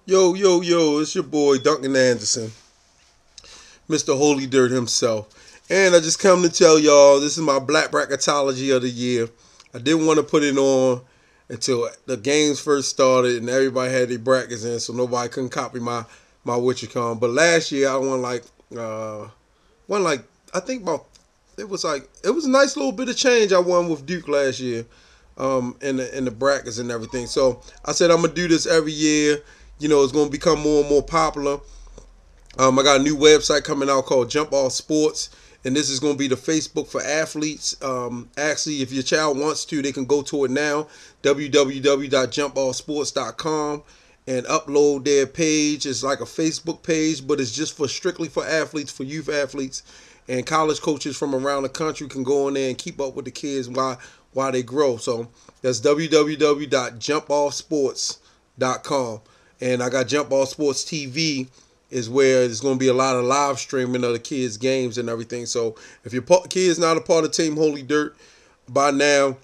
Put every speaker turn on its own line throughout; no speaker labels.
Yo, yo, yo, it's your boy Duncan Anderson, Mr. Holy Dirt himself. And I just come to tell y'all this is my Black Bracketology of the year. I didn't want to put it on until the games first started and everybody had their brackets in, so nobody couldn't copy my Witchcom. But last year I won like I think about it was a nice little bit of change I won with Duke last year, in the brackets and everything. So I said I'm gonna do this every year. You know, it's gonna become more and more popular. I got a new website coming out called Jump Off Sports, and this is going to be the Facebook for athletes. Actually, if your child wants to, they can go to it now, www.jumpoffsports.com, and upload their page. It's like a Facebook page, but it's just for strictly for athletes, for youth athletes, and college coaches from around the country can go in there and keep up with the kids while they grow. So that's www.jumpoffsports.com, and I got Jump Off Sports TV is where there's going to be a lot of live streaming of the kids' games and everything. So if your kid's not a part of Team Holy Dirt by now,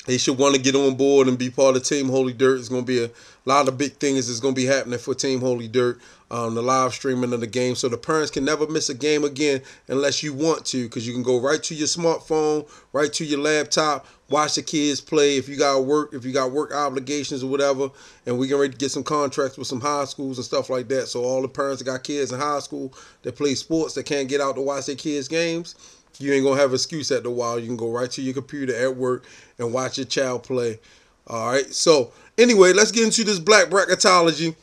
they should want to get on board and be part of Team Holy Dirt. It's going to be a lot of big things that's going to be happening for Team Holy Dirt. The live streaming of the game, so the parents can never miss a game again unless you want to, because you can go right to your smartphone, right to your laptop, watch the kids play. If you got work obligations or whatever, and we can ready to get some contracts with some high schools and stuff like that. So all the parents that got kids in high school that play sports that can't get out to watch their kids' games, you ain't gonna have an excuse at the while. You can go right to your computer at work and watch your child play. All right. So anyway, let's get into this Black Bracketology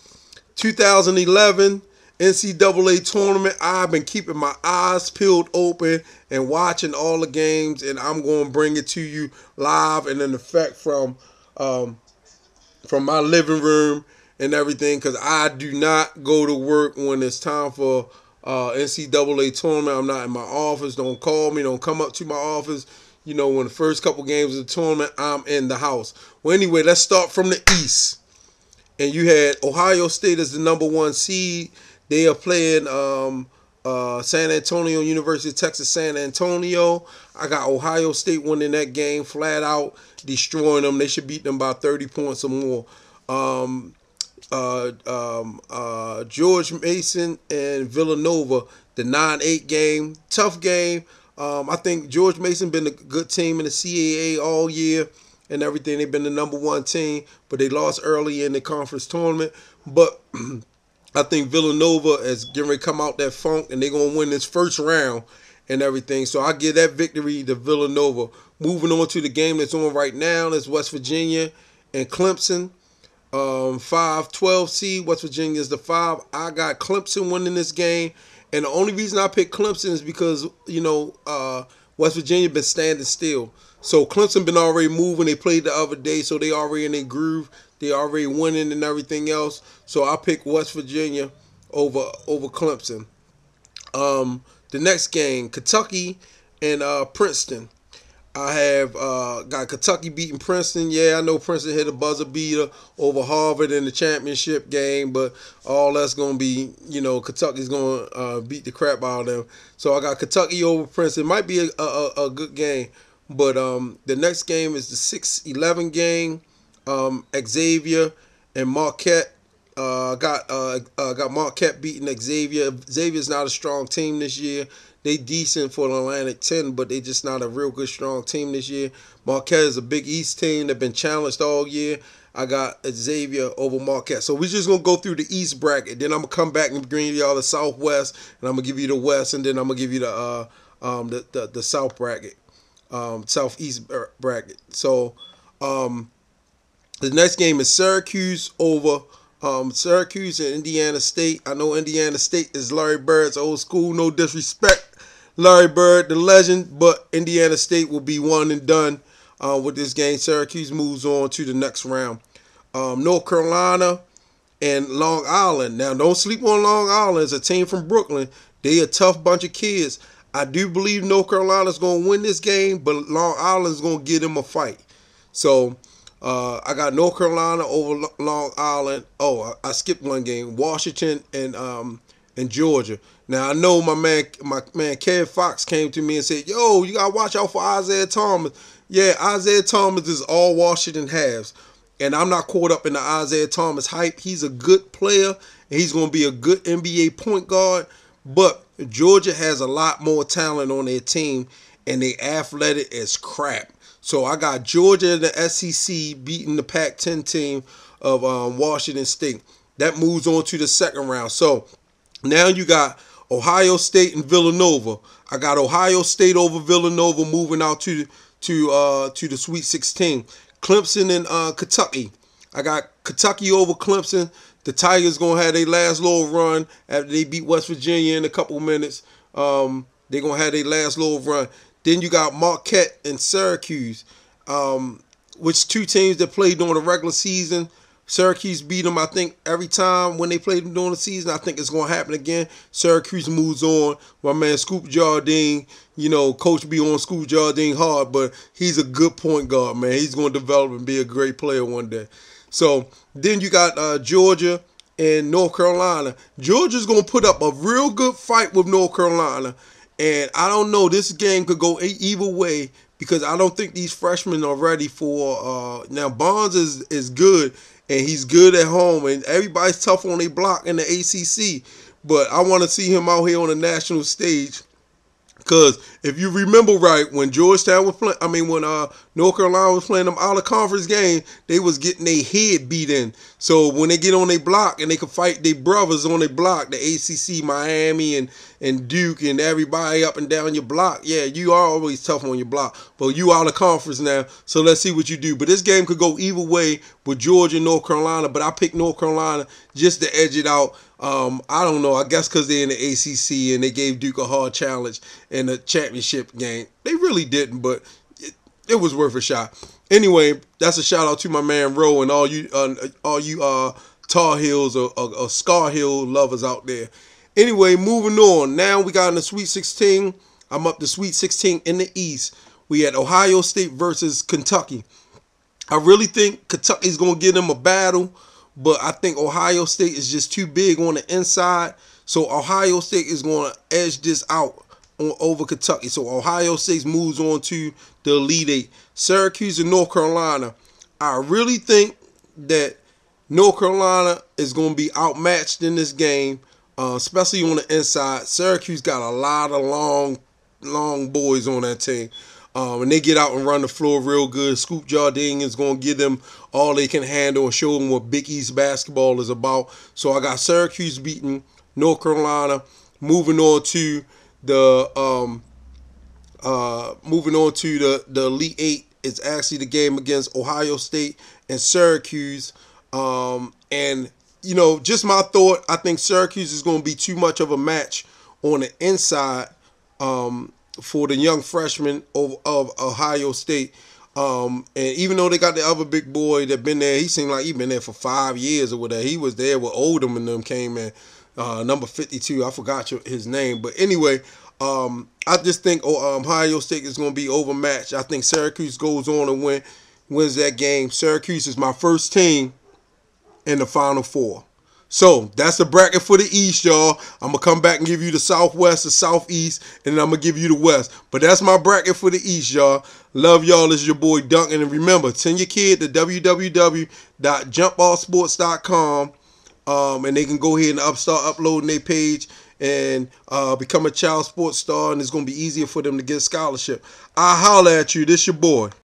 2011 NCAA tournament. I've been keeping my eyes peeled open and watching all the games, and I'm going to bring it to you live and in effect from my living room and everything, because I do not go to work when it's time for NCAA tournament. I'm not in my office. Don't call me. Don't come up to my office. You know, when the first couple games of the tournament, I'm in the house. Well, anyway, let's start from the East. And you had Ohio State as the number one seed. They are playing San Antonio, University of Texas, San Antonio. I got Ohio State winning that game flat out, destroying them. They should beat them by 30 points or more. George Mason and Villanova, the 9-8 game. Tough game. I think George Mason been a good team in the CAA all year and everything. They've been the number one team, but they lost early in the conference tournament. But I think Villanova is getting ready to come out that funk, and they're going to win this first round and everything. So I give that victory to Villanova. Moving on to the game that's on right now, that's West Virginia and Clemson. 5-12 seed. West Virginia is the 5. I got Clemson winning this game. And the only reason I picked Clemson is because, West Virginia been standing still. So Clemson been already moving. They played the other day, so they already in their groove. They already winning and everything else. So I picked West Virginia over Clemson. The next game, Kentucky and Princeton. I have got Kentucky beating Princeton. Yeah, I know Princeton hit a buzzer beater over Harvard in the championship game, but all that's going to be, Kentucky's going to beat the crap out of them. So I got Kentucky over Princeton. Might be a good game. But the next game is the 6-11 game. Xavier and Marquette. Got Marquette beating Xavier. Xavier's not a strong team this year. They decent for the Atlantic 10, but they just not a real good strong team this year. Marquette is a Big East team. They've been challenged all year. I got Xavier over Marquette. So we're just going to go through the East bracket. Then I'm going to come back and bring y'all the Southwest, and I'm going to give you the West, and then I'm going to give you the South bracket, Southeast bracket. So the next game is Syracuse over Syracuse and Indiana State. I know Indiana State is Larry Bird's old school. No disrespect, Larry Bird, the legend, but Indiana State will be one and done with this game. Syracuse moves on to the next round. North Carolina and Long Island. Now, don't sleep on Long Island. It's a team from Brooklyn. They a tough bunch of kids. I do believe North Carolina's going to win this game, but Long Island's going to give them a fight. So I got North Carolina over Long Island. Oh, I skipped one game. Washington and Georgia. Now I know my man Kev Fox came to me and said, "Yo, you gotta watch out for Isaiah Thomas." Yeah, Isaiah Thomas is all Washington has. And I'm not caught up in the Isaiah Thomas hype. He's a good player, and he's going to be a good NBA point guard. But Georgia has a lot more talent on their team, and they athletic as crap. So I got Georgia in the SEC beating the Pac-10 team of Washington State. That moves on to the second round. So now you got Ohio State and Villanova. I got Ohio State over Villanova moving out to the Sweet 16. Clemson and Kentucky. I got Kentucky over Clemson. The Tigers gonna have their last little run after they beat West Virginia in a couple minutes. They're gonna have their last little run. Then you got Marquette and Syracuse, which two teams that played during the regular season. Syracuse beat them, I think, every time when they played them during the season. I think it's going to happen again. Syracuse moves on. My man Scoop Jardine, Coach be on Scoop Jardine hard, but he's a good point guard, man. He's going to develop and be a great player one day. So then you got Georgia and North Carolina. Georgia's going to put up a real good fight with North Carolina. And I don't know, this game could go either way because I don't think these freshmen are ready for now Barnes is good. And he's good at home, and everybody's tough on their block in the ACC. But I want to see him out here on the national stage. Because if you remember right, when Georgetown was playing, when North Carolina was playing them out of conference game, they was getting their head beat in. So when they get on their block and they can fight their brothers on their block, the ACC, Miami, and Duke, and everybody up and down your block, yeah, you are always tough on your block. But you out of conference now, so let's see what you do. But this game could go either way with Georgia and North Carolina, but I picked North Carolina just to edge it out. I don't know. I guess because they're in the ACC and they gave Duke a hard challenge in the championship game. They really didn't, but it was worth a shot. Anyway, that's a shout out to my man Roe and all you Tar Heels or Scar Hill lovers out there. Anyway, moving on. Now we got in the Sweet 16. I'm up to Sweet 16 in the East. We had Ohio State versus Kentucky. I really think Kentucky's going to give them a battle. But I think Ohio State is just too big on the inside. So Ohio State is going to edge this out over Kentucky. So Ohio State moves on to the Elite Eight. Syracuse and North Carolina. I really think that North Carolina is going to be outmatched in this game, especially on the inside. Syracuse got a lot of long boys on that team. And they get out and run the floor real good. Scoop Jardine is going to give them all they can handle and show them what Big East basketball is about. So I got Syracuse beating North Carolina. Moving on to the Elite Eight. It's actually the game against Ohio State and Syracuse. And just my thought. I think Syracuse is going to be too much of a match on the inside. For the young freshman of Ohio State. And even though they got the other big boy that been there, he seemed like he been there for 5 years or whatever. He was there with Oldham and them came in. Number 52, I forgot his name. But anyway, I just think Ohio State is going to be overmatched. I think Syracuse goes on and wins that game. Syracuse is my first team in the Final Four. So, that's the bracket for the East, y'all. I'm going to come back and give you the Southwest, the Southeast, and then I'm going to give you the West. But that's my bracket for the East, y'all. Love y'all. This is your boy Duncan. And remember, send your kid to www.jumpballsports.com, and they can go ahead and start uploading their page and become a child sports star, and it's going to be easier for them to get a scholarship. I'll holler at you. This your boy.